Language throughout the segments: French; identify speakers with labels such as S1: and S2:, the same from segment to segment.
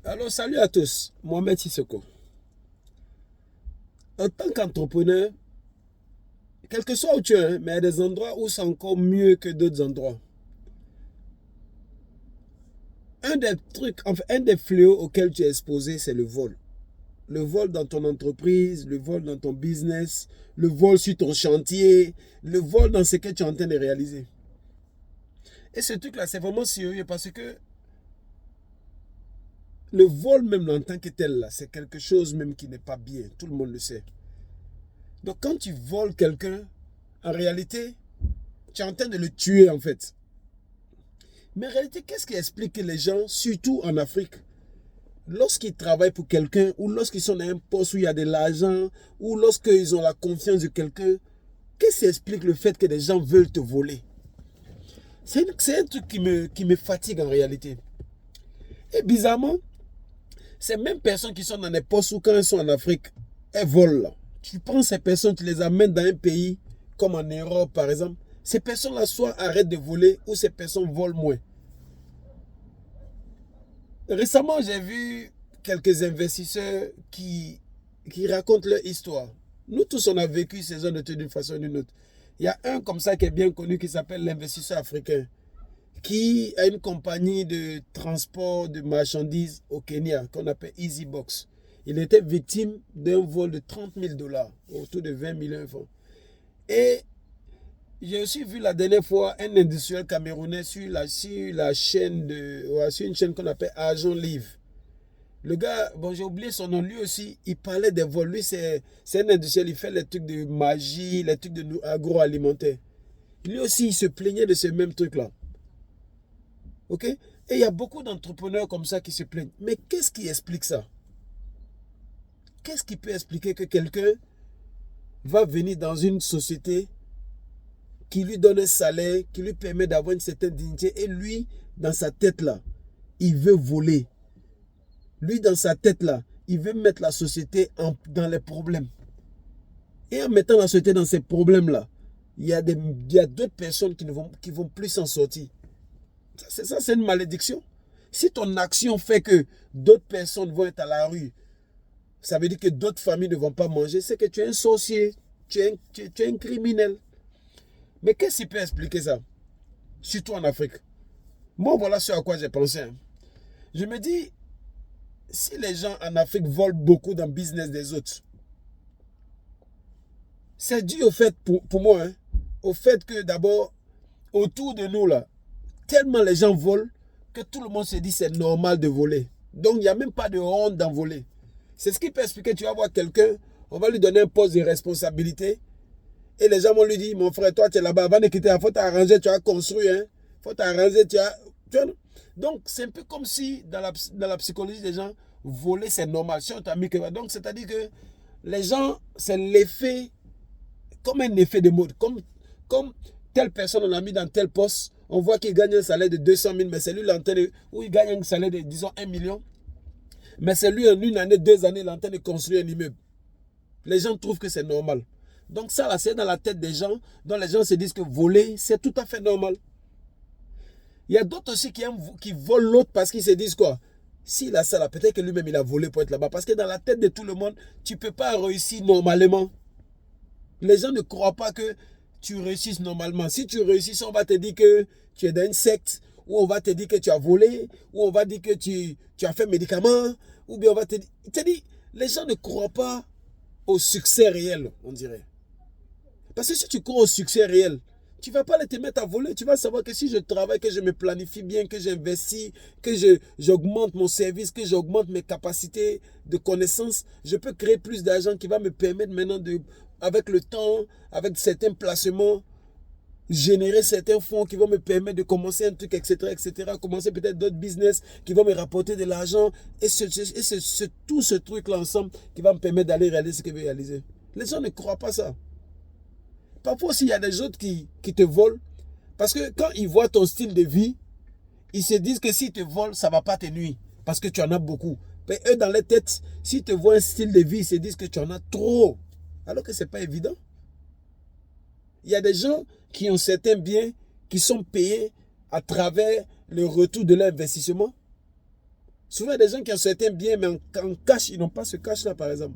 S1: Alors, salut à tous, Mohamed Sissoko. En tant qu'entrepreneur, quel que soit où tu es, hein, mais il y a des endroits où c'est encore mieux que d'autres endroits. Un des trucs, enfin, un des fléaux auxquels tu es exposé, c'est le vol. Le vol dans ton entreprise, le vol dans ton business, le vol sur ton chantier, le vol dans ce que tu es en train de réaliser. Et ce truc-là, c'est vraiment sérieux parce que le vol même en tant que tel, là, c'est quelque chose même qui n'est pas bien. Tout le monde le sait. Donc quand tu voles quelqu'un, en réalité, tu es en train de le tuer en fait. Mais en réalité, qu'est-ce qui explique que les gens, surtout en Afrique, lorsqu'ils travaillent pour quelqu'un, ou lorsqu'ils sont dans un poste où il y a de l'argent, ou lorsqu'ils ont la confiance de quelqu'un, qu'est-ce qui explique le fait que les gens veulent te voler? C'est un truc qui me fatigue en réalité. Et bizarrement, ces mêmes personnes qui sont dans des postes où quand elles sont en Afrique, elles volent. Tu prends ces personnes, tu les amènes dans un pays, comme en Europe par exemple, ces personnes-là soit arrêtent de voler, ou ces personnes volent moins. Récemment, j'ai vu quelques investisseurs qui racontent leur histoire. Nous tous, on a vécu ces zones d'une façon ou d'une autre. Il y a un comme ça qui est bien connu qui s'appelle l'investisseur africain, qui a une compagnie de transport de marchandises au Kenya qu'on appelle EasyBox. Il était victime d'un vol de 30 000 dollars, autour de 20 millions de francs. Et j'ai aussi vu la dernière fois un industriel camerounais sur la chaîne sur une chaîne qu'on appelle Argent Livre. Le gars, bon, j'ai oublié son nom, lui aussi, il parlait des vols. Lui, c'est un industriel, il fait les trucs de magie, les trucs de agroalimentaire. Lui aussi, il se plaignait de ce même truc-là. OK? Et il y a beaucoup d'entrepreneurs comme ça qui se plaignent. Mais qu'est-ce qui explique ça? Qu'est-ce qui peut expliquer que quelqu'un va venir dans une société qui lui donne un salaire, qui lui permet d'avoir une certaine dignité, et lui, dans sa tête-là, il veut voler. Lui, dans sa tête-là, il veut mettre la société dans les problèmes. Et en mettant la société dans ces problèmes-là, il y a d'autres personnes qui vont plus s'en sortir. Ça, c'est une malédiction. Si ton action fait que d'autres personnes vont être à la rue, ça veut dire que d'autres familles ne vont pas manger, c'est que tu es un sorcier, tu es un criminel. Mais qu'est-ce qui peut expliquer ça? Surtout en Afrique. Moi, voilà ce à quoi j'ai pensé, hein. Je me dis, si les gens en Afrique volent beaucoup dans le business des autres, c'est dû au fait, pour moi, hein, au fait que d'abord, autour de nous, là, tellement les gens volent que tout le monde se dit c'est normal de voler. Donc, il n'y a même pas de honte d'en voler. C'est ce qui peut expliquer, tu vas voir quelqu'un, on va lui donner un poste de responsabilité, et les gens vont lui dire, mon frère, toi, tu es là-bas, avant de quitter, il faut t'arranger, tu as construit, hein. Il faut t'arranger, tu vois. Donc, c'est un peu comme si, dans la psychologie des gens, voler, c'est normal. Si on t'a mis que... Donc, c'est-à-dire que les gens, c'est l'effet, comme un effet de mode. Comme telle personne, on l'a mis dans tel poste, on voit qu'il gagne un salaire de 200 000, mais c'est lui l'antenne, où il gagne un salaire de, disons, 1 million. Mais c'est lui, en une année, 2 années, l'antenne de construire un immeuble. Les gens trouvent que c'est normal. Donc ça, là, c'est dans la tête des gens, dont les gens se disent que voler, c'est tout à fait normal. Il y a d'autres aussi qui volent l'autre parce qu'ils se disent quoi? S'il a ça là, peut-être que lui-même il a volé pour être là-bas. Parce que dans la tête de tout le monde, tu ne peux pas réussir normalement. Les gens ne croient pas que tu réussisses normalement. Si tu réussis, on va te dire que tu es dans une secte, ou on va te dire que tu as volé, ou on va dire que tu as fait médicament, ou bien on va te dire, les gens ne croient pas au succès réel, on dirait. Parce que si tu crois au succès réel, tu ne vas pas te mettre à voler. Tu vas savoir que si je travaille, que je me planifie bien, que j'investis, que j'augmente mon service, que j'augmente mes capacités de connaissances, je peux créer plus d'argent qui va me permettre maintenant avec le temps, avec certains placements, générer certains fonds qui vont me permettre de commencer un truc, etc., etc., commencer peut-être d'autres business qui vont me rapporter de l'argent, et tout ce truc-là ensemble qui va me permettre d'aller réaliser ce que je veux réaliser. Les gens ne croient pas ça. Parfois aussi, il y a des autres qui te volent. Parce que quand ils voient ton style de vie, ils se disent que s'ils te volent, ça ne va pas te nuire. Parce que tu en as beaucoup. Mais eux, dans leur tête, s'ils te voient un style de vie, ils se disent que tu en as trop. Alors que ce n'est pas évident. Il y a des gens qui ont certains biens qui sont payés à travers le retour de l'investissement. Souvent, il y a des gens qui ont certains biens, mais en cash, ils n'ont pas ce cash-là, par exemple.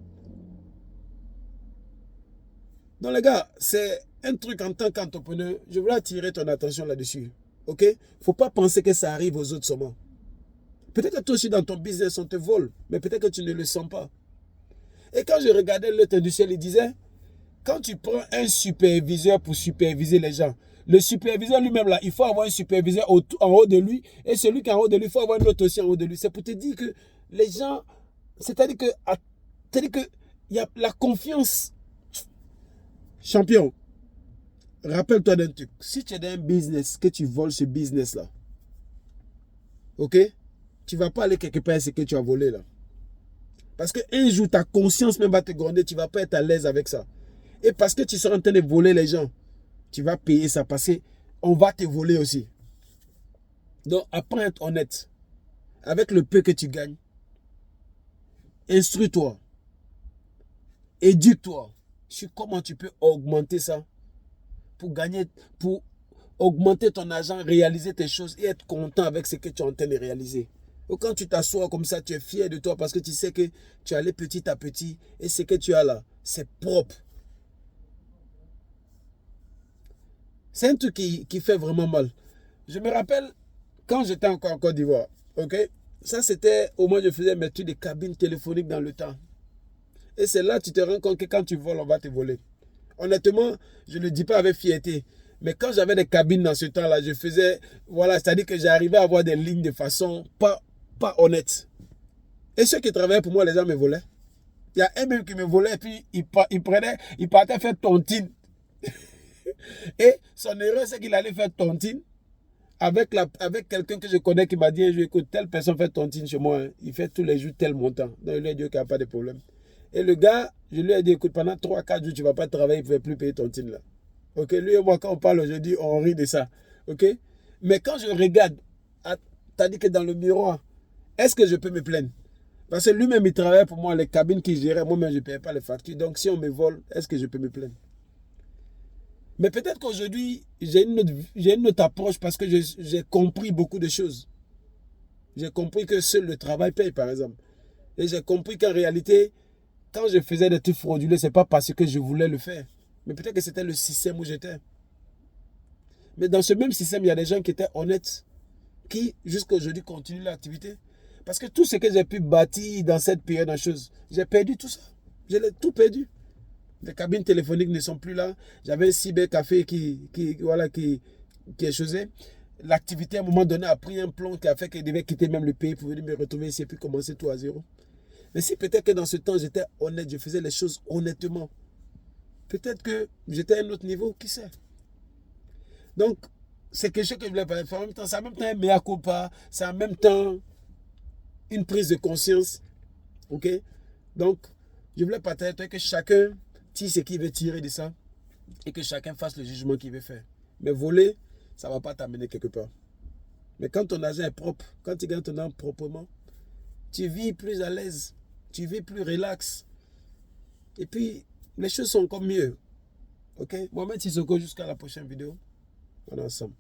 S1: Donc, les gars, c'est un truc en tant qu'entrepreneur. Je voulais attirer ton attention là-dessus. OK? Il ne faut pas penser que ça arrive aux autres seulement. Peut-être que toi aussi, dans ton business, on te vole, mais peut-être que tu ne le sens pas. Et quand je regardais l'autre du ciel, il disait, quand tu prends un superviseur pour superviser les gens, le superviseur lui-même, là, il faut avoir un superviseur en haut de lui, et celui qui est en haut de lui, il faut avoir un autre aussi en haut de lui. C'est pour te dire que les gens, c'est-à-dire que il y a la confiance. Champion, rappelle-toi d'un truc. Si tu es dans un business, que tu voles ce business-là, ok? Tu ne vas pas aller quelque part ce que tu as volé là. Parce qu'un jour, ta conscience même va te gronder, tu ne vas pas être à l'aise avec ça. Et parce que tu seras en train de voler les gens, tu vas payer ça parce qu'on va te voler aussi. Donc, apprends à être honnête. Avec le peu que tu gagnes, instruis-toi. Éduque-toi sur comment tu peux augmenter ça pour gagner, pour augmenter ton argent, réaliser tes choses et être content avec ce que tu es en train de réaliser. Et quand tu t'assois comme ça, tu es fier de toi parce que tu sais que tu es allé petit à petit et ce que tu as là, c'est propre. C'est un truc qui fait vraiment mal. Je me rappelle quand j'étais encore en Côte d'Ivoire, ok? Ça c'était au moins je faisais mes trucs de cabine téléphonique dans le temps. Et c'est là que tu te rends compte que quand tu voles, on va te voler. Honnêtement, je ne le dis pas avec fierté. Mais quand j'avais des cabines dans ce temps-là, je faisais, voilà, c'est-à-dire que j'arrivais à avoir des lignes de façon pas honnête. Et ceux qui travaillaient pour moi, les gens me volaient. Il y a un même qui me volait et puis il partait faire tontine. Et son erreur, c'est qu'il allait faire tontine avec quelqu'un que je connais qui m'a dit, écoute, telle personne fait tontine chez moi, hein. Il fait tous les jours tel montant. Donc il lui a dit qu'il n'y a pas de problème. Et le gars, je lui ai dit, écoute, pendant 3-4 jours, tu ne vas pas travailler, il ne pouvait plus payer tontine là. Ok, lui et moi, quand on parle aujourd'hui, on rit de ça. Ok, mais quand je regarde, t'as dit que dans le miroir, est-ce que je peux me plaindre? Parce que lui-même, il travaillait pour moi, les cabines qu'il gérait, moi-même, je ne payais pas les factures. Donc, si on me vole, est-ce que je peux me plaindre? Mais peut-être qu'aujourd'hui, j'ai une autre approche parce que j'ai compris beaucoup de choses. J'ai compris que seul le travail paye, par exemple. Et j'ai compris qu'en réalité, quand je faisais des trucs frauduleux, ce n'est pas parce que je voulais le faire. Mais peut-être que c'était le système où j'étais. Mais dans ce même système, il y a des gens qui étaient honnêtes, qui jusqu'à aujourd'hui continuent l'activité. Parce que tout ce que j'ai pu bâtir dans cette période de choses, j'ai perdu tout ça. Je l'ai tout perdu. Les cabines téléphoniques ne sont plus là. J'avais un cybercafé qui est chosé. L'activité, à un moment donné, a pris un plomb qui a fait qu'il devait quitter même le pays pour venir me retrouver ici et puis commencer tout à zéro. Mais si peut-être que dans ce temps, j'étais honnête, je faisais les choses honnêtement, peut-être que j'étais à un autre niveau, qui sait. Donc, c'est quelque chose que je voulais faire. En même temps, c'est en même temps un mea culpa, c'est en même temps une prise de conscience. Ok? Donc, je voulais partager que chacun tire ce qu'il veut tirer de ça et que chacun fasse le jugement qu'il veut faire. Mais voler, ça ne va pas t'amener quelque part. Mais quand ton argent est propre, quand tu gagnes ton argent proprement, tu vis plus à l'aise, tu vis plus relax. Et puis, les choses sont encore mieux. Ok? Mohamed Sissoko, jusqu'à la prochaine vidéo. On est ensemble.